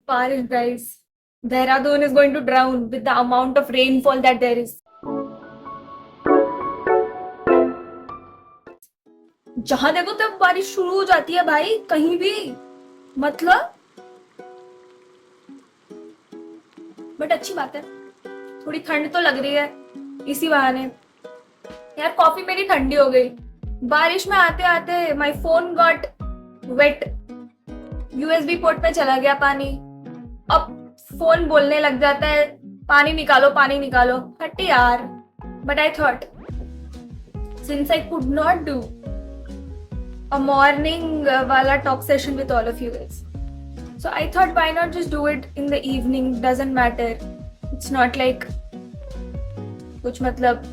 Parish, guys. Dehradun is going to drown with the amount of rainfall that there is. जहां देखो तब बारिश शुरू हो जाती है भाई, कहीं भी, मतलब। बट अच्छी बात है, थोड़ी ठंड तो लग रही है इसी बहाने। यार कॉफी मेरी ठंडी हो गई बारिश में आते आते। My phone got wet, USB port में चला गया पानी। अब फोन बोलने लग जाता है पानी निकालो पानी निकालो। हटी यार। But I thought since I could not do a morning wala talk session with all of you guys, so I thought why not just do it in the evening. Doesn't matter, it's not like कुछ मतलब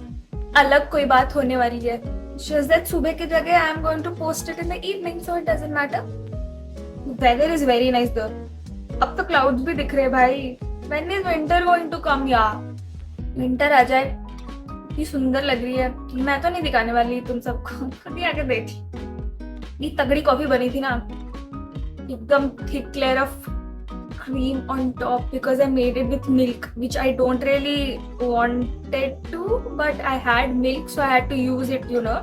अलग कोई बात होने वाली है। just that सुबह की जगह I am going to post it in the evening, so it doesn't matter. Weather is very nice though. अब तो clouds भी दिख रहे भाई। when is winter going to come यार? winter आ जाए, इतनी सुंदर लग रही है। मैं तो नहीं दिखाने वाली तुम सबको, खुद ही आके देख। ये तगड़ी कॉफी बनी थी ना, एकदम thick layer of cream on top because I made it with milk, which I don't really wanted to, but I had milk, so I had to use it, you know.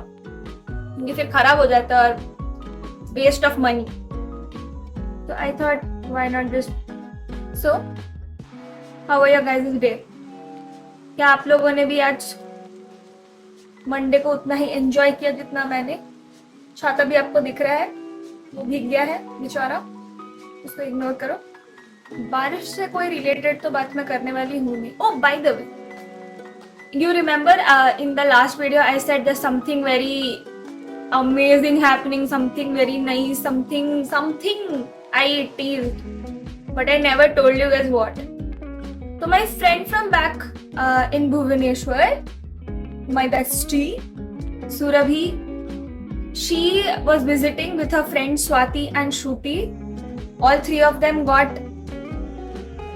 क्योंकि फिर खराब हो जाता और waste of money. So I thought, why not just. So, how are you guys' day? क्या आप लोगों ने भी आज मंडे को उतना ही एंजॉय किया जितना मैंने? छाता भी आपको दिख रहा है, वो भीग गया है बेचारा, उसको इग्नोर करो। बारिश से कोई रिलेटेड तो बात मैं करने वाली हूँ नहीं। Oh by the way, you remember in the last video I said there's something very amazing happening, something very nice, something I teased, but I never told you guys what. So my friend from back in Bhubaneswar, my bestie Surabhi, she was visiting with her friends Swati and Shruti. All three of them got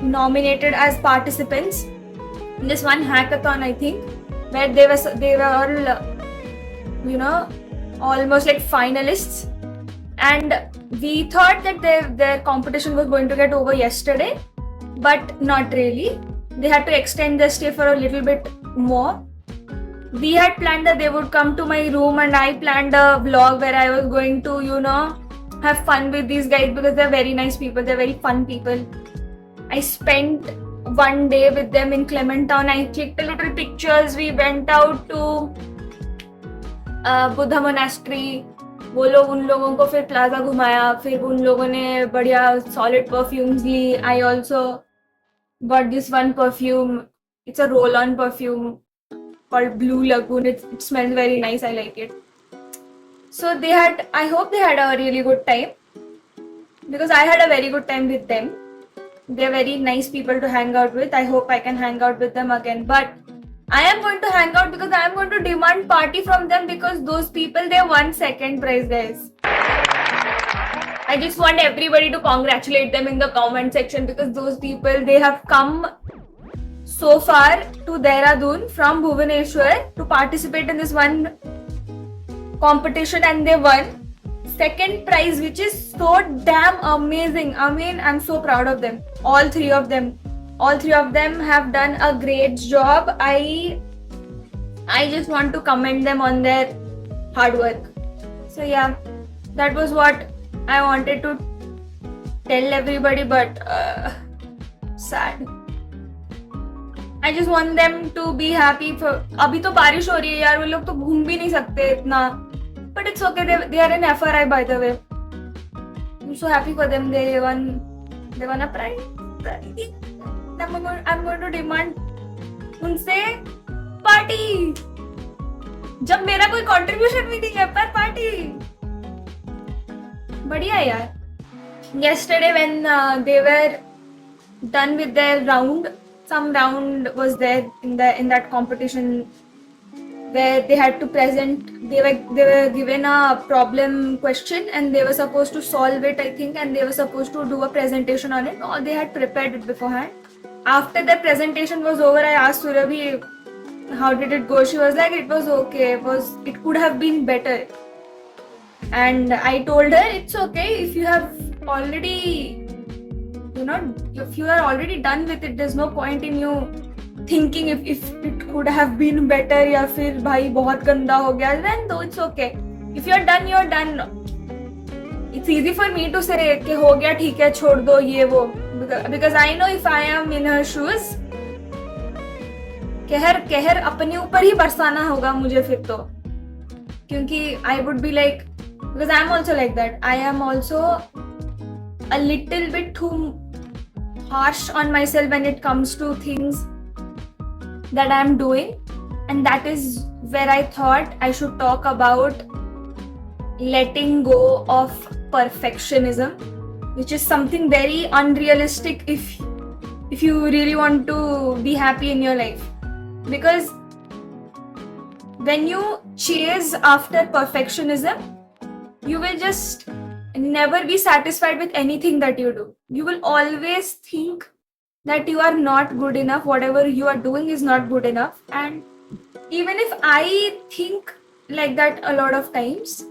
nominated as participants in this one hackathon, I think, where they were all, you know, almost like finalists. And we thought that their competition was going to get over yesterday, but not really. They had to extend their stay for a little bit more. We had planned that they would come to my room, and I planned a vlog where I was going to, you know, have fun with these guys because they're very nice people, they're very fun people. I spent one day with them in Clement Town. I clicked a little pictures. We went out to Buddha Monastery. वो लोग उन लोगों को फिर plaza घुमाया, फिर उन लोगों ने बढ़िया सॉलिड परफ्यूम्स ली. I also got this one perfume. It's a roll-on perfume called Blue Lagoon. It smells very nice. I like it. So I hope they had a really good time, because I had a very good time with them. They're very nice people to hang out with. I hope I can hang out with them again. But I am going to hang out because I am going to demand party from them, because those people, they won second prize, guys. I just want everybody to congratulate them in the comment section, because those people, they have come so far to Dehradun from Bhubaneswar to participate in this one competition, and they won second prize, which is so damn amazing. I mean, I'm so proud of them. All three of them have done a great job. I just want to commend them on their hard work. So yeah, that was what I wanted to tell everybody, but sad. I just want them to be happy. अभी तो बारिश हो रही है यार, वो लोग तो घूम भी नहीं सकते इतना. But it's okay, they are in FRI, by the way. I'm so happy for them. They won a prize. I'm going to demand उनसे पार्टी, जब मेरा कोई कंट्रीब्यूशन भी नहीं है, पर पार्टी. बढ़िया यार. Yesterday when they were done with their round, some round was there in that competition where they had to present. They were given a problem question and they were supposed to solve it, I think, and they were supposed to do a presentation on it. Or they had prepared it beforehand. After the presentation was over, I asked Surabhi, how did it go? She was like, it was okay. It could have been better. And I told her, it's okay if you have already, if you are already done with it, there's no point in you thinking if it could have been better या फिर भाई बहुत गंदा हो गया. Then though it's okay. If you're done, you're done. It's easy for me to say कि हो गया ठीक है छोड़ दो ये वो, because I know if I am in her shoes, कहर अपने ऊपर ही बरसाना होगा मुझे फिर तो, क्योंकि I would be like, because I am also like that. I am also a little bit too harsh on myself when it comes to things that I am doing, and that is where I thought I should talk about letting go of perfectionism, which is something very unrealistic if you really want to be happy in your life. Because when you chase after perfectionism, you will just never be satisfied with anything that you do. You will always think that you are not good enough, whatever you are doing is not good enough. And even if I think like that a lot of times,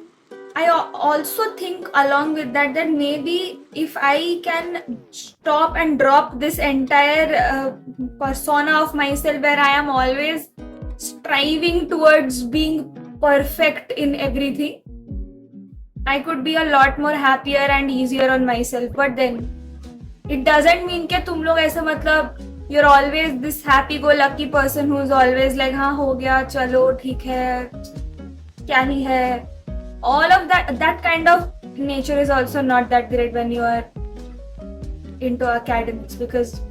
I also think along with that maybe if I can stop and drop this entire persona of myself where I am always striving towards being perfect in everything, I could be a lot more happier and easier on myself. But then it doesn't mean कि तुम लोग ऐसे मतलब you're always this happy-go-lucky person who's always like हाँ हो गया चलो ठीक है क्या ही है. All of that kind of nature is also not that great when you are into academics, because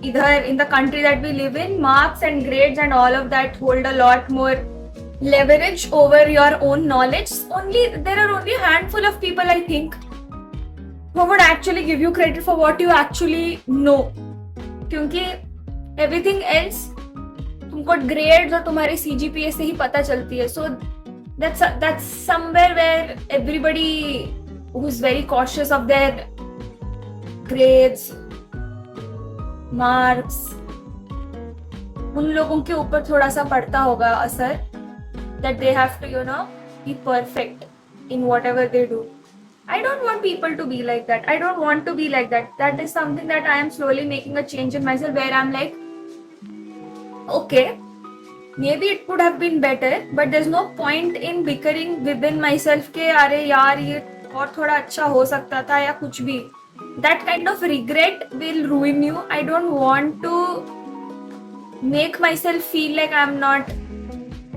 either in the country that we live in, marks and grades and all of that hold a lot more leverage over your own knowledge. There are only a handful of people, I think, who would actually give you credit for what you actually know. क्योंकि everything else तुमको grades और तुम्हारे CGPA से ही पता चलती है. So that's somewhere where everybody who's very cautious of their grades, marks, उन लोगों के ऊपर थोड़ा सा पड़ता होगा असर, that they have to be perfect in whatever they do. I don't want people to be like that. I don't want to be like that. That is something that I am slowly making a change in myself, where I'm like, okay, maybe it could have been better, but there's no point in bickering within myself के अरे यार ये और थोड़ा अच्छा हो सकता था या कुछ भी. That kind of regret will ruin you. I don't want to make myself feel like I'm not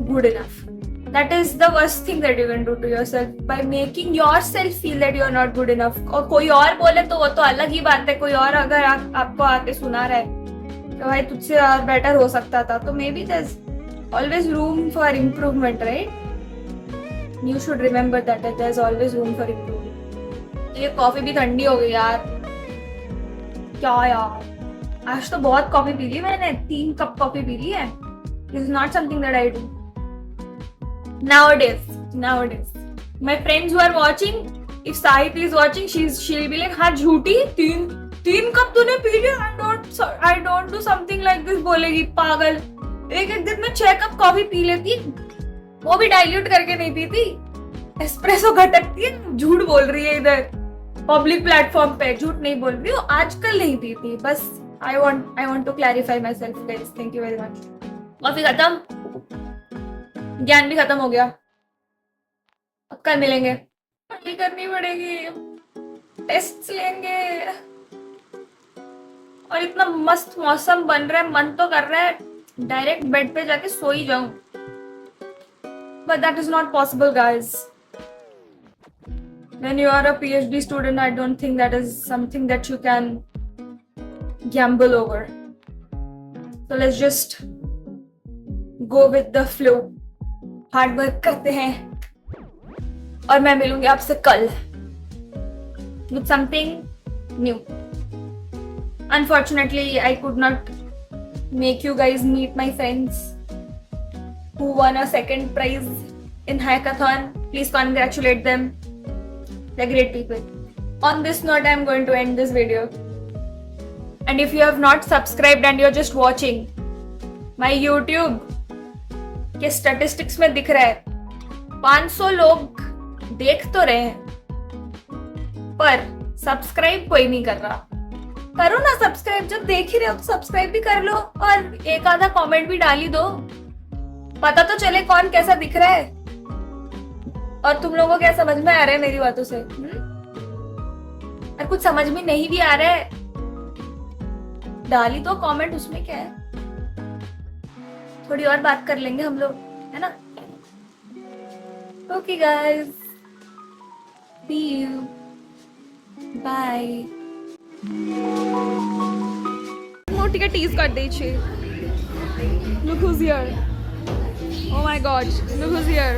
good enough. That is the worst thing that you can do to yourself, by making yourself feel that you are not good enough. और कोई और बोले तो वो तो अलग ही बात है. कोई और अगर आपको आके सुना रहा है तो भाई तुझसे और बेटर हो सकता था, तो maybe there's always room for improvement, right? You should remember that there's always room for improvement. ये कॉफी भी ठंडी हो गई यार. क्या यार, आज तो बहुत कॉफी पी ली मैंने. 3 कप कॉफी पी ली है. This is not something that I do nowadays. My friends who are watching, if Sahiti is watching, she'll be like, हाँ झूठी, 3 कप तूने पी लिया. I don't do something like this बोलेगी पागल. एक दिन में 6 कप कॉफी पी लेती, वो भी डाइल्यूट करके नहीं पीती. एस्प्रेसो घटकती है. झूठ बोल रही है इधर पब्लिक प्लेटफॉर्म पे. झूठ नहीं बोल रही हूँ, आजकल नहीं पीती. बस I want to clarify myself, guys. Thank you very much. Coffee खत्म, ज्ञान भी खत्म हो गया. अब कल मिलेंगे. पढ़ाई करनी पड़ेगी, टेस्ट लेंगे, और इतना मस्त मौसम बन रहा है, मन तो कर रहा है डायरेक्ट बेड पे जाके सो ही जाऊं. But that is not possible, guys. When you are a PhD student, I don't think that is something that you can gamble over. So let's just go with the flow. Hard work करते हैं, और मैं मिलूंगी आपसे कल with something new. Unfortunately, I could not make you guys meet my friends who won a second prize in hackathon. Please congratulate them. They're great people. On this note, I'm going to end this video. And if you have not subscribed and you're just watching, my YouTube के statistics में दिख रहा है 500 लोग देख तो रहे हैं, पर सब्सक्राइब कोई नहीं कर रहा. करो ना सब्सक्राइब, जब देख ही रहे हो तो सब्सक्राइब भी कर लो और एक आधा कमेंट भी डाल ही दो, पता तो चले कौन कैसा दिख रहा है और तुम लोगों को क्या समझ में आ रहा है मेरी बातों से। और कुछ समझ में नहीं भी आ रहा है, डाल ही दो कमेंट, उसमें क्या है। थोड़ी और बात कर लेंगे हम लोग, है ना। Okay guys, see you, bye. मोटी टीज कर दीजिए। Look who's here. Oh my god, look who's here.